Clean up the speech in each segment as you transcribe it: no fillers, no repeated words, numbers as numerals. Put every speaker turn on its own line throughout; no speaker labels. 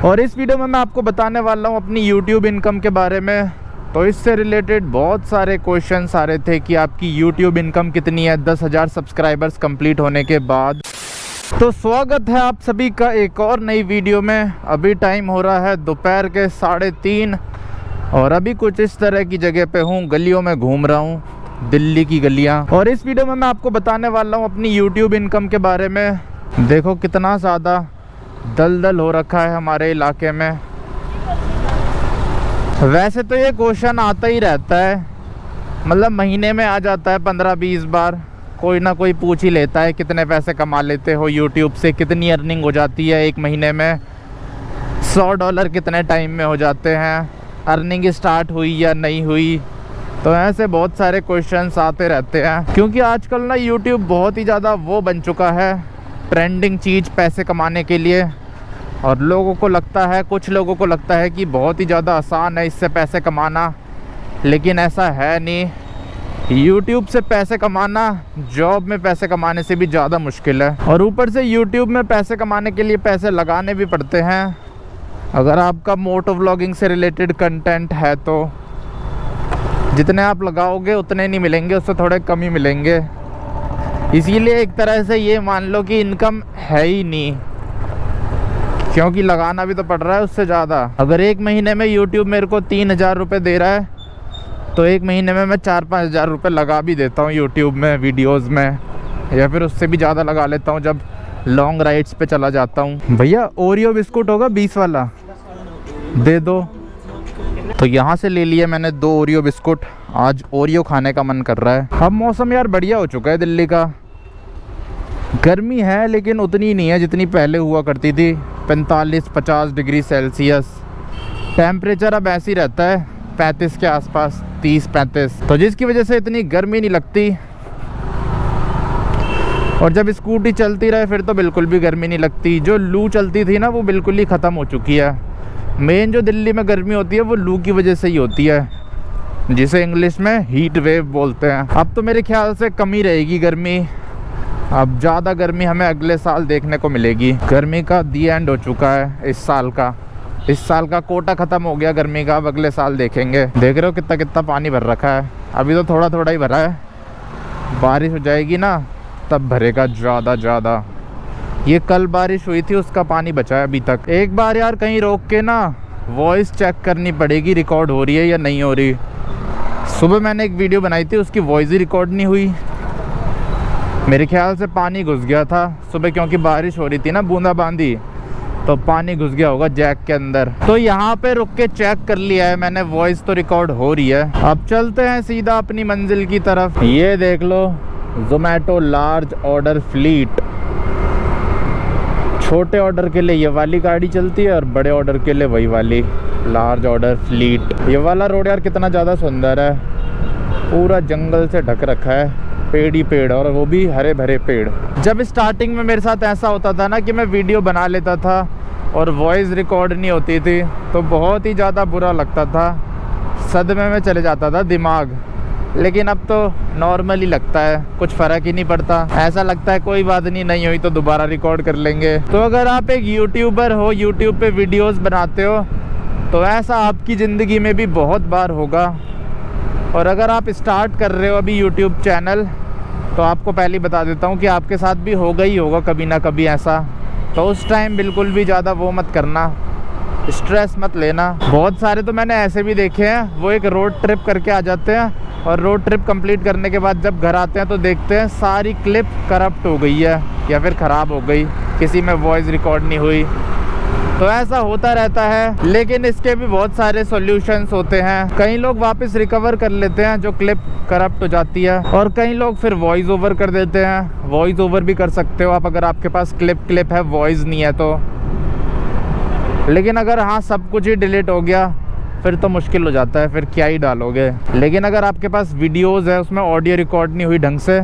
और इस वीडियो में मैं आपको बताने वाला हूँ अपनी YouTube इनकम के बारे में। तो इससे रिलेटेड बहुत सारे क्वेश्चंस आ रहे थे कि आपकी YouTube इनकम कितनी है 10,000 सब्सक्राइबर्स कंप्लीट होने के बाद। तो स्वागत है आप सभी का एक और नई वीडियो में। अभी टाइम हो रहा है दोपहर के 3:30 और अभी कुछ इस तरह की जगह पे हूँ, गलियों में घूम रहा हूँ, दिल्ली की गलियाँ। और इस वीडियो में मैं आपको बताने वाला हूँ अपनी YouTube इनकम के बारे में। देखो कितना ज़्यादा दलदल हो रखा है हमारे इलाके में। वैसे तो ये क्वेश्चन आता ही रहता है, मतलब महीने में आ जाता है 15-20 बार। कोई ना कोई पूछ ही लेता है कितने पैसे कमा लेते हो YouTube से, कितनी अर्निंग हो जाती है एक महीने में, $100 कितने टाइम में हो जाते हैं, अर्निंग स्टार्ट हुई या नहीं हुई। तो ऐसे बहुत सारे क्वेश्चंस आते रहते हैं, क्योंकि आजकल ना YouTube बहुत ही ज़्यादा वो बन चुका है, ट्रेंडिंग चीज़ पैसे कमाने के लिए। और लोगों को लगता है, कुछ लोगों को लगता है कि बहुत ही ज़्यादा आसान है इससे पैसे कमाना, लेकिन ऐसा है नहीं। YouTube से पैसे कमाना जॉब में पैसे कमाने से भी ज़्यादा मुश्किल है। और ऊपर से YouTube में पैसे कमाने के लिए पैसे लगाने भी पड़ते हैं। अगर आपका मोटो व्लॉगिंग से रिलेटेड कंटेंट है तो जितने आप लगाओगे उतने नहीं मिलेंगे, उससे थोड़े कम ही मिलेंगे। इसीलिए एक तरह से ये मान लो कि इनकम है ही नहीं, क्योंकि लगाना भी तो पड़ रहा है उससे ज़्यादा। अगर एक महीने में YouTube मेरे को 3,000 रुपये दे रहा है तो एक महीने में मैं 4-5 हज़ार रुपये लगा भी देता हूँ YouTube में, वीडियोस में, या फिर उससे भी ज़्यादा लगा लेता हूँ जब लॉन्ग राइड्स पे चला जाता हूँ। भैया ओरियो बिस्कुट होगा 20 वाला, दे दो। तो यहाँ से ले लिए मैंने 2 ओरियो बिस्कुट। आज ओरियो खाने का मन कर रहा है। अब मौसम यार बढ़िया हो चुका है दिल्ली का। गर्मी है लेकिन उतनी नहीं है जितनी पहले हुआ करती थी, 45-50 डिग्री सेल्सियस टेम्परेचर अब ऐसे ही रहता है, 35 के आसपास, 30-35। तो जिसकी वजह से इतनी गर्मी नहीं लगती। और जब स्कूटी चलती रहे फिर तो बिल्कुल भी गर्मी नहीं लगती। जो लू चलती थी ना वो बिल्कुल ही ख़त्म हो चुकी है। मेन जो दिल्ली में गर्मी होती है वो लू की वजह से ही होती है, जिसे इंग्लिश में हीट वेव बोलते हैं। अब तो मेरे ख्याल से कम ही रहेगी गर्मी। अब ज़्यादा गर्मी हमें अगले साल देखने को मिलेगी। गर्मी का दी एंड हो चुका है इस साल का। इस साल का कोटा ख़त्म हो गया गर्मी का। अब अगले साल देखेंगे। देख रहे हो कितना कितना पानी भर रखा है। अभी तो थोड़ा थोड़ा ही भरा है, बारिश हो जाएगी ना तब भरेगा ज़्यादा। ये कल बारिश हुई थी, उसका पानी बचा है अभी तक। एक बार यार कहीं रोक के ना वॉइस चेक करनी पड़ेगी, रिकॉर्ड हो रही है या नहीं हो रही। सुबह मैंने एक वीडियो बनाई थी, उसकी वॉइस ही रिकॉर्ड नहीं हुई। मेरे ख्याल से पानी घुस गया था सुबह, क्योंकि बारिश हो रही थी ना, बूंदाबांदी, तो पानी घुस गया होगा जैक के अंदर। तो यहाँ पे रुक के चेक कर लिया है मैंने, वॉइस तो रिकॉर्ड हो रही है। अब चलते हैं सीधा अपनी मंजिल की तरफ। ये देख लो, जोमेटो लार्ज ऑर्डर फ्लीट। छोटे ऑर्डर के लिए ये वाली गाड़ी चलती है और बड़े ऑर्डर के लिए वही वाली लार्ज ऑर्डर फ्लीट। ये वाला रोड यार कितना ज़्यादा सुंदर है, पूरा जंगल से ढक रखा है, पेड़ ही पेड़, और वो भी हरे भरे पेड़। जब स्टार्टिंग में मेरे साथ ऐसा होता था ना कि मैं वीडियो बना लेता था और वॉइस रिकॉर्ड नहीं होती थी, तो बहुत ही ज़्यादा बुरा लगता था, सदमे में चले जाता था दिमाग। लेकिन अब तो नॉर्मली लगता है, कुछ फ़र्क ही नहीं पड़ता। ऐसा लगता है कोई बात नहीं हुई तो दोबारा रिकॉर्ड कर लेंगे। तो अगर आप एक यूट्यूबर हो, यूट्यूब पे वीडियोस बनाते हो, तो ऐसा आपकी ज़िंदगी में भी बहुत बार होगा। और अगर आप स्टार्ट कर रहे हो अभी यूट्यूब चैनल, तो आपको पहले ही बता देता हूँ कि आपके साथ भी होगा ही होगा कभी ना कभी ऐसा। तो उस टाइम बिल्कुल भी ज़्यादा वो मत करना, स्ट्रेस मत लेना। बहुत सारे तो मैंने ऐसे भी देखे हैं, वो एक रोड ट्रिप करके आ जाते हैं और रोड ट्रिप कंप्लीट करने के बाद जब घर आते हैं तो देखते हैं सारी क्लिप करप्ट हो गई है या फिर ख़राब हो गई, किसी में वॉइस रिकॉर्ड नहीं हुई। तो ऐसा होता रहता है, लेकिन इसके भी बहुत सारे सॉल्यूशंस होते हैं। कई लोग वापस रिकवर कर लेते हैं जो क्लिप करप्ट हो जाती है, और कई लोग फिर वॉइस ओवर कर देते हैं। वॉइस ओवर भी कर सकते हो आप अगर आपके पास क्लिप है, वॉइस नहीं है तो। लेकिन अगर हाँ सब कुछ ही डिलीट हो गया फिर तो मुश्किल हो जाता है, फिर क्या ही डालोगे। लेकिन अगर आपके पास वीडियोस है, उसमें ऑडियो रिकॉर्ड नहीं हुई ढंग से,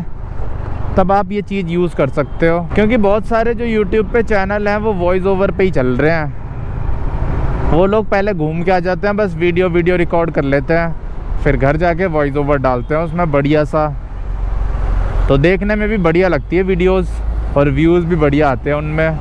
तब आप ये चीज़ यूज़ कर सकते हो। क्योंकि बहुत सारे जो यूट्यूब पे चैनल हैं वो वॉइस ओवर पे ही चल रहे हैं। वो लोग पहले घूम के आ जाते हैं, बस वीडियो रिकॉर्ड कर लेते हैं, फिर घर जाके वॉइस ओवर डालते हैं उसमें बढ़िया सा। तो देखने में भी बढ़िया लगती है वीडियोस और व्यूज़ भी बढ़िया आते हैं उनमें।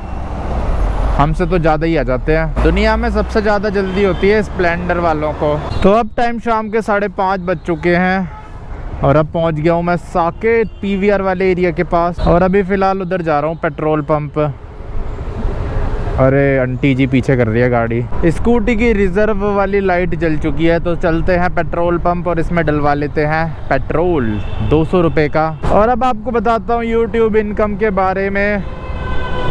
हमसे तो ज़्यादा ही आ जाते हैं। दुनिया में सबसे ज़्यादा जल्दी होती है स्प्लेंडर वालों को। तो अब टाइम शाम के 5:30 बज चुके हैं और अब पहुंच गया हूं मैं साकेत पीवीआर वाले एरिया के पास। और अभी फ़िलहाल उधर जा रहा हूं पेट्रोल पंप। अरे आंटी जी पीछे कर रही है गाड़ी। स्कूटी की रिजर्व वाली लाइट जल चुकी है, तो चलते हैं पेट्रोल पंप और इसमें डलवा लेते हैं पेट्रोल 200 रुपये का। और अब आपको बताता हूँ यूट्यूब इनकम के बारे में।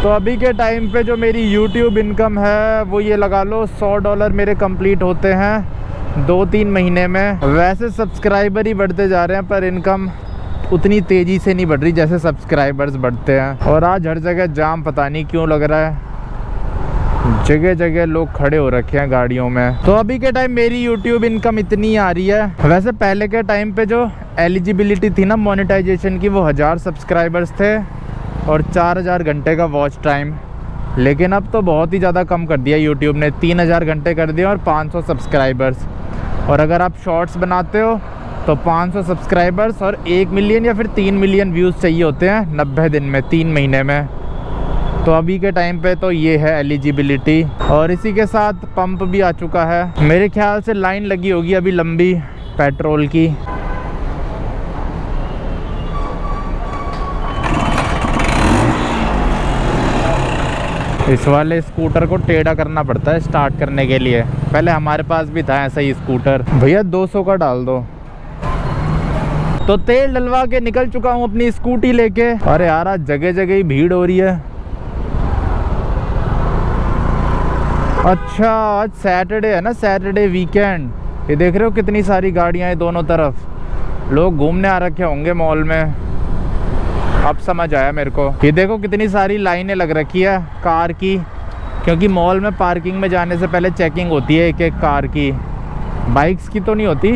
तो अभी के टाइम पे जो मेरी यूट्यूब इनकम है वो ये लगा लो $100 मेरे कंप्लीट होते हैं 2-3 महीने में। वैसे सब्सक्राइबर ही बढ़ते जा रहे हैं पर इनकम उतनी तेज़ी से नहीं बढ़ रही जैसे सब्सक्राइबर्स बढ़ते हैं। और आज हर जगह जाम पता नहीं क्यों लग रहा है, जगह जगह लोग खड़े हो रखे हैं गाड़ियों में। तो अभी के टाइम मेरी यूट्यूब इनकम इतनी आ रही है। वैसे पहले के टाइम पे जो एलिजिबिलिटी थी ना मोनेटाइजेशन की, वो 1000 सब्सक्राइबर्स थे और 4000 घंटे का वॉच टाइम। लेकिन अब तो बहुत ही ज़्यादा कम कर दिया यूट्यूब ने, 3000 घंटे कर दिए और 500 सब्सक्राइबर्स। और अगर आप शॉर्ट्स बनाते हो तो 500 सब्सक्राइबर्स और 1 मिलियन या फिर 3 मिलियन व्यूज़ चाहिए होते हैं 90 दिन में, 3 महीने में। तो अभी के टाइम पे तो ये है एलिजिबिलिटी। और इसी के साथ पंप भी आ चुका है। मेरे ख्याल से लाइन लगी होगी अभी लंबी पेट्रोल की। इस वाले स्कूटर को टेढ़ा करना पड़ता है स्टार्ट करने के लिए। पहले हमारे पास भी था ऐसा ही स्कूटर। भैया 200 का डाल दो। तो तेल डलवा के निकल चुका हूँ अपनी स्कूटी लेके। अरे यार आज जगह जगह ही भीड़ हो रही है। अच्छा आज सैटरडे है ना, सैटरडे वीकेंड। ये देख रहे हो कितनी सारी गाड़ियाँ हैं दोनों तरफ। लोग घूमने आ रखे होंगे मॉल में। अब समझ आया मेरे को। ये देखो कितनी सारी लाइनें लग रखी है कार की, क्योंकि मॉल में पार्किंग में जाने से पहले चेकिंग होती है एक एक कार की। बाइक्स की तो नहीं होती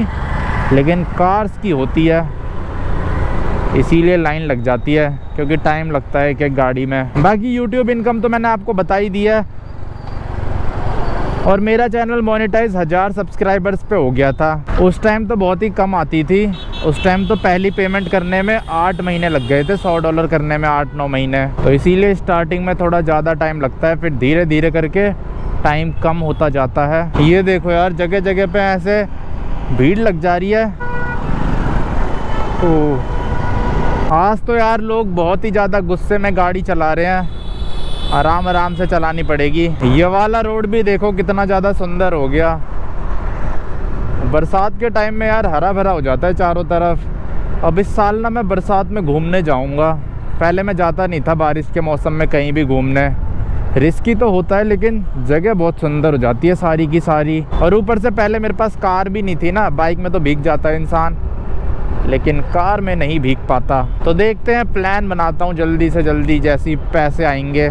लेकिन कार्स की होती है, इसीलिए लाइन लग जाती है क्योंकि टाइम लगता है एक एक गाड़ी में। बाकी यूट्यूब इनकम तो मैंने आपको बता ही दी है। और मेरा चैनल मोनेटाइज 1000 सब्सक्राइबर्स पे हो गया था। उस टाइम तो बहुत ही कम आती थी। उस टाइम तो पहली पेमेंट करने में 8 महीने लग गए थे, $100 करने में 8-9 महीने। तो इसीलिए स्टार्टिंग में थोड़ा ज़्यादा टाइम लगता है, फिर धीरे धीरे करके टाइम कम होता जाता है। ये देखो यार जगह जगह पे ऐसे भीड़ लग जा रही है। तो आज तो यार लोग बहुत ही ज़्यादा गुस्से में गाड़ी चला रहे हैं। आराम आराम से चलानी पड़ेगी। ये वाला रोड भी देखो कितना ज़्यादा सुंदर हो गया। बरसात के टाइम में यार हरा भरा हो जाता है चारों तरफ। अब इस साल ना मैं बरसात में घूमने जाऊंगा। पहले मैं जाता नहीं था बारिश के मौसम में कहीं भी घूमने। रिस्की तो होता है लेकिन जगह बहुत सुंदर हो जाती है सारी की सारी। और ऊपर से पहले मेरे पास कार भी नहीं थी ना, बाइक में तो भीग जाता है इंसान लेकिन कार में नहीं भीग पाता। तो देखते हैं, प्लान बनाता हूँ जल्दी से जल्दी, जैसे ही पैसे आएंगे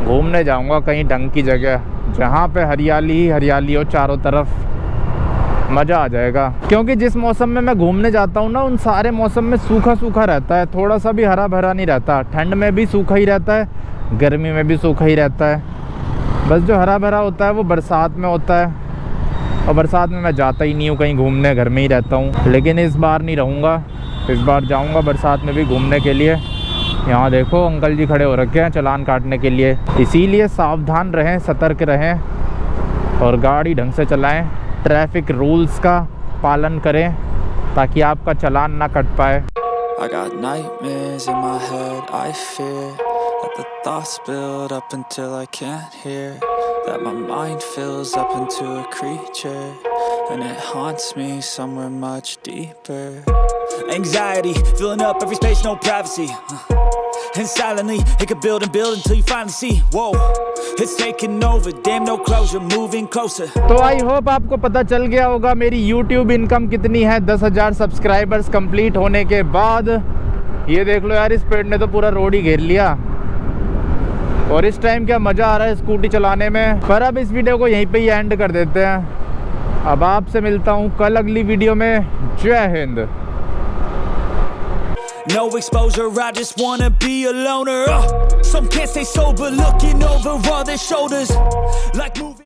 घूमने जाऊंगा कहीं ढंग की जगह जहाँ पे हरियाली ही हरियाली हो चारों तरफ। मज़ा आ जाएगा। क्योंकि जिस मौसम में मैं घूमने जाता हूँ ना, उन सारे मौसम में सूखा सूखा रहता है, थोड़ा सा भी हरा भरा नहीं रहता। ठंड में भी सूखा ही रहता है, गर्मी में भी सूखा ही रहता है। बस जो हरा भरा होता है वो बरसात में होता है। और बरसात में मैं जाता ही नहीं हूँ कहीं घूमने, घर में ही रहता हूँ। लेकिन इस बार नहीं रहूँगा, इस बार जाऊँगा बरसात में भी घूमने के लिए। यहाँ देखो अंकल जी खड़े हो रखे हैं चालान काटने के लिए। इसीलिए सावधान रहें, सतर्क रहें और गाड़ी ढंग से चलाएं। ट्रैफिक रूल्स का पालन करें ताकि आपका चालान ना कट पाए।
I got nightmares in my head, I fear that the thoughts build up until I can't hear, that my mind fills up into a creature and it haunts me somewhere much deeper. Anxiety filling up every space, no privacy, and silently it could build and build until you finally see, whoa, it's taking over, damn no closure, moving closer.
तो I hope आपको पता चल गया होगा मेरी YouTube income कितनी है 10,000 subscribers complete होने के बाद। ये देख लो यार, इस पेड़ ने तो पूरा रोड ही घेर लिया। और इस टाइम क्या मज़ा आ रहा है स्कूटी चलाने में। पर अब इस वीडियो को यहीं पे ही एंड कर देते हैं। अब आपसे मिलता हूँ कल अगली वीडियो में। जय Hind.
No exposure, I just wanna be a loner. Some can't stay sober, looking over all their shoulders like moving